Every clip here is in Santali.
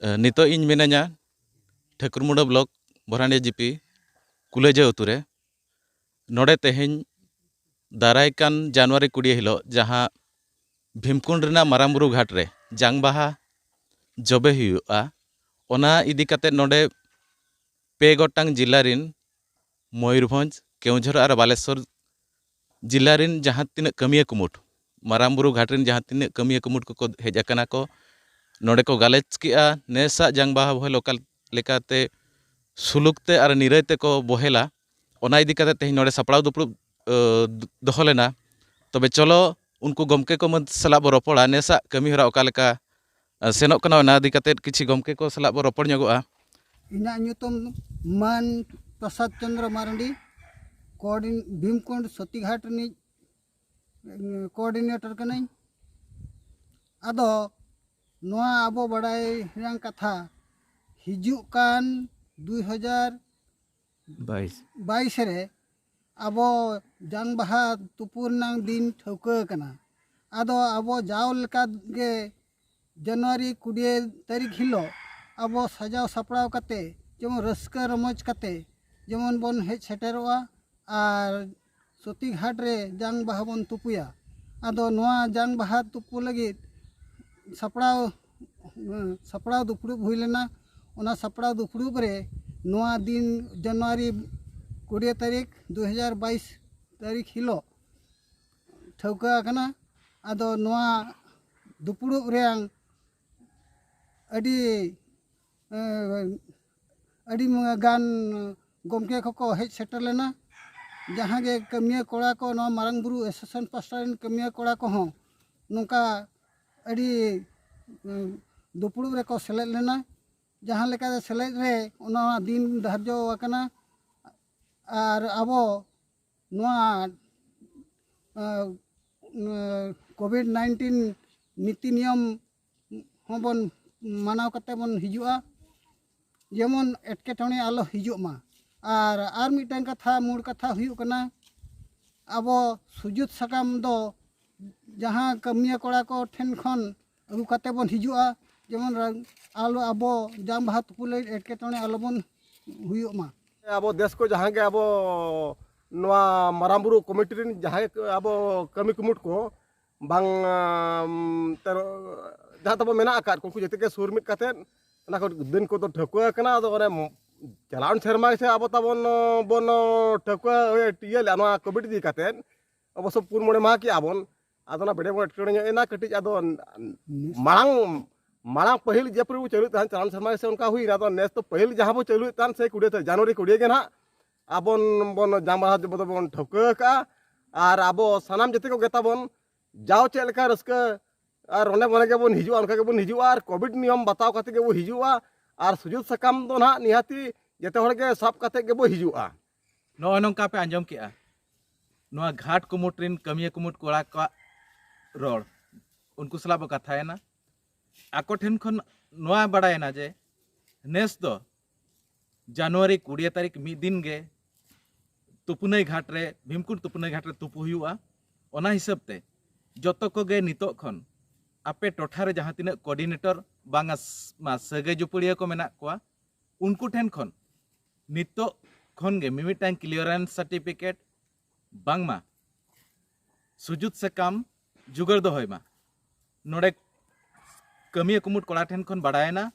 नितो इन मिनाया ठाकुरमुड़ा ब्लॉक बरानिया जीपी कुलेजा अतुरे नोडे तेहें दारायकान जनवरी 20 हिलो जहाँ भीमकुंड रेना मारांगबुरु घाट रे जांग बाहा जबे हुआ ओना इदी काते नोडे पे गोटांग जिला रिन मयूरभंज केउझर और बालेश्वर जिला रिन जहाँ तीन कमिया कुमुट मारांगबुरु घाट रिन जहाँ तीन कमिया कुमुट को हेज अकाना को नोडे को गालेज किया नेसा जांग बाहा बहे लोकल लेकाते सुलुकते और निरयते को बहेला ओना इदी काते तेहें नोडे सपड़ाव दुपड़ू दोहो लेना तबे चलो उनको गमके को मद सलाब रोपड़ा नेसा कमी हरा ओकालेका सेनोक कना ओना इदी काते किछि गमके को सलाब रोपड़ ᱧᱚᱜᱚᱜᱼᱟ इना ᱧᱩᱛᱩᱢ मान प्रसाद चंद्र मारंडी भीमकुंड सतीघाट रिनिज कोऑर्डिनेटर कनाई आदो नोआ आबो बड़ाई रंग कथा हिजुक कान 2022 रे आबो जांग बाहा तुपुर नांग दिन ठौका कना आदो आबो जाव लेका गे जनवरी 20 तारीख हिलो आबो सजाव सपड़ाव कते जेमन रस्का रमज कते जेमन बन हेज सेटेरोआ और सतीघाट रे जांग बाहा बन तुपुया आदो नोआ जांग बाहा तुपु लगी सपड़ाव दुपड़ुब हुई लेना ओना सपड़ाव दुपड़ुब रे नोआ दिन जनवरी 20 तारीख 2022 तारीख हिलो ठौका कना आदो नोआ दुपड़ुब रेंग अडी अडी गान गमके को हेज सेटर लेना जहाँ गे कमिया कोड़ा को नोआ मारांगबुरु एसोसिएशन पास्टा रेन कमिया कोड़ा को हों नोंका अडी दुपड़ुब रे को सेलेद लेना जहाँ लेका सेलेद रे ओना दिन धार्जो आकना और आबो नोआ कोविड-19 नीति नियम होबन मानाव कते बन हिजुआ जेमन एटकेटणे आलो हिजुमा और मिटन कथा मूल कथा हुयु कना आबो सुजुत सकाम दो जहाँ कमिया कोड़ा को ठेन खन अगु कते बन हिजुआ जेमन आलो आबो जाम बाहा तुपुले एटकेटणे आलो बन हुयुमा आबो देश को जहाँ के आबो नवा मारांगबुरु कमिटी रिन जहाँ आबो कमी कुमुट को बांग जहाँ तब मेना आकाद को जते के सुर मिट काते ना को दिन को तो ठकुआ कना तो ओने चलाउन शर्मा से आबो तबन बन ठकुआ टिया लाना कोविड दी काते अब सब पुन मोड़े मा की आबन आदोना बेडे मोड़ टणे एना कटिज आदो मांग पहल जेपुर चलु तान चलाउन शर्मा से उनका हुई ना तो नेस तो पहल जहाँ बो चलु तान से 20 जनवरी 20 के ना आबन बन जामा बन ठकुआ का और आबो सनाम जते को गेता बन जाओ चलका रस्का और ओने बने के बन हिजुआ उनका के बन हिजुआ और कोविड नियम बताव काते के वो हिजुआ और सुजुत सकाम दो ना निहाती जते हर के सब काते के वो हिजुआ नो नोंका पे आंजम केआ नोआ घाट कुमुट रिन कमिया कुमुट कोड़ा का रोड उनको सलाब कथा है ना आको ठेन खन नोआ बड़ायना जे नेस दो जनवरी 20 तारीख मिद दिन गे तुपुनई घाट रे भीमकुंड तुपुनई घाट रे तुपु हुआ ओना हिसाब ते जतो को गे नितो खन आपे टोठा रे जहाँ तीन कोऑर्डिनेटर बांगा सगे जुपड़िया को मेना कोआ उनको ठेन खन नितो खन गे मिमिटांग क्लियरेंस सर्टिफिकेट बांगमा सुजुत से काम जुगर दो होयमा नोडे कमिया कुमुट कोड़ा ठेन खन बड़ायना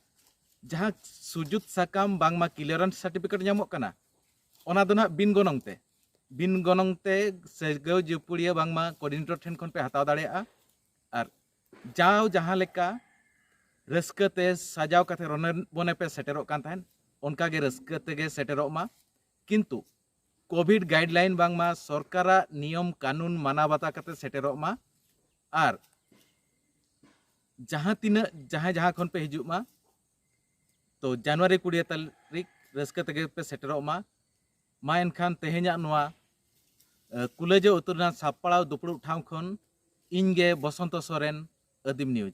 जहाँ सुजुत साकाम बांगमा क्लियरेंस सर्टिफिकेट नामो कना ओना दो ना बिन गनंगते सगे जुपड़िया बांगमा कोऑर्डिनेटर ठेन खन पे हताव दाड़ेया और जाओ जहाँ लेका रस्कते सजाव काते रोने बने पे सेटेरो कान थान उनका गे रस्कते गे सेटेरो मा किंतु कोविड गाइडलाइन बांगमा सरकारा नियम कानून माना बाता काते सेटेरो मा और जहाँ तीन जहाँ खन पे हिजुग मा तो जनवरी 20 तारीख रस्कते गे पे सेटेरो मा एनखान तेहेña नोआ कुलेजो उतरना सापड़ाव दुपड़ुब ठाव खन इनगे बसंत सोरेन आदिम न्यूज।